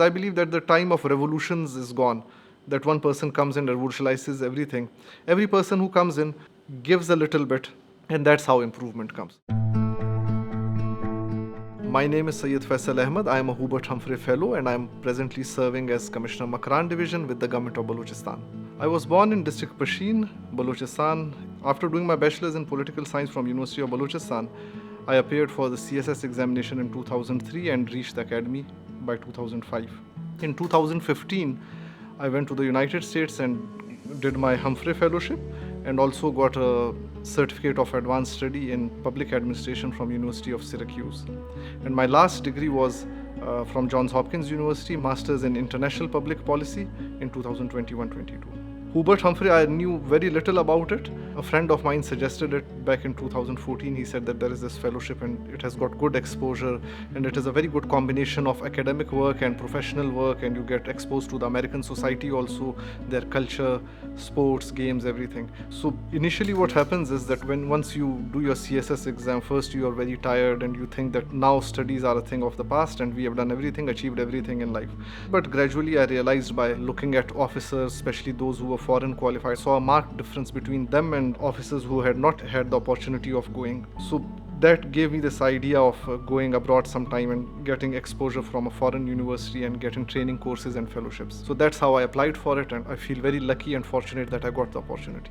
I believe that the time of revolutions is gone, that one person comes and revolutionizes everything. Every person who comes in gives a little bit, and that's how improvement comes. My name is Syed Faisal Ahmed. I am a Humphrey Fellow and I am presently serving as Commissioner Makran Division with the Government of Balochistan. I was born in district Pishin, Balochistan. After doing my bachelor's in political science from University of Balochistan, I appeared for the CSS examination in 2003 and reached the academy by 2005. In 2015, I went to the United States and did my Humphrey Fellowship and also got a certificate of advanced study in public administration from University of Syracuse. And my last degree was from Johns Hopkins University, Masters in International Public Policy in 2021-22. Humphrey, I knew very little about it. A friend of mine suggested it back in 2014. He said that there is this fellowship and it has got good exposure and it is a very good combination of academic work and professional work, and you get exposed to the American society also, their culture, sports, games, everything. So initially what happens is that once you do your CSS exam, first you are very tired and you think that now studies are a thing of the past and we have done everything, achieved everything in life. But gradually I realized by looking at officers, especially those who were foreign qualified, saw a marked difference between them and officers who had not had the opportunity of going. So that gave me this idea of going abroad sometime and getting exposure from a foreign university and getting training courses and fellowships. So that's how I applied for it, and I feel very lucky and fortunate that I got the opportunity.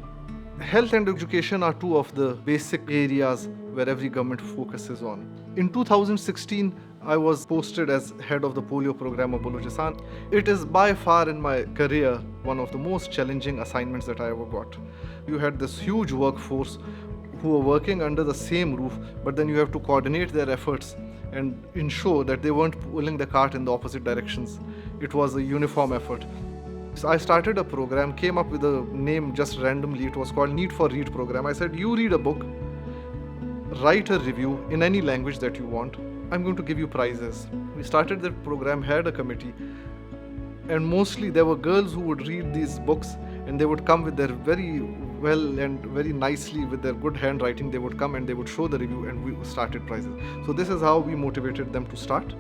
Health and education are two of the basic areas where every government focuses on. In 2016, I was posted as head of the polio program of Balochistan. It is by far in my career one of the most challenging assignments that I ever got. You had this huge workforce who were working under the same roof, but then you have to coordinate their efforts and ensure that they weren't pulling the cart in the opposite directions. It was a uniform effort. So I started a program, came up with a name just randomly. It was called Need for Read program. I said, you read a book, write a review in any language that you want. I'm going to give you prizes. We started that program, had a committee, and mostly there were girls who would read these books and they would come with their very well and very nicely with their good handwriting. They would come and they would show the review and we started prizes. So this is how we motivated them to start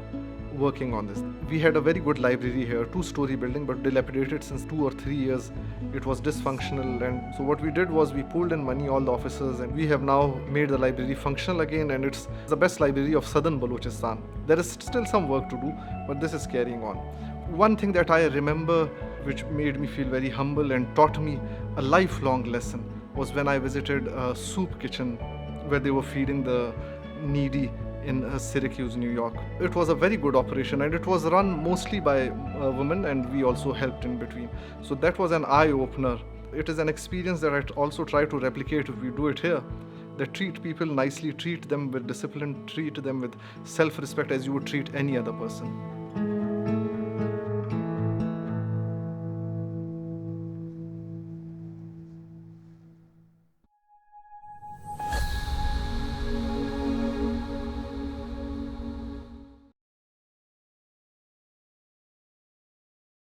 working on this. We had a very good library here, 2-story building, but dilapidated since 2 or 3 years. It was dysfunctional, and so what we did was we pooled in money, all the officers, and we have now made the library functional again, and it's the best library of southern Balochistan. There is still some work to do, but this is carrying on. One thing that I remember which made me feel very humble and taught me a lifelong lesson was when I visited a soup kitchen where they were feeding the needy in Syracuse, New York. It was a very good operation and it was run mostly by women, and we also helped in between. So that was an eye-opener. It is an experience that I also try to replicate if we do it here. That treat people nicely, treat them with discipline, treat them with self-respect as you would treat any other person.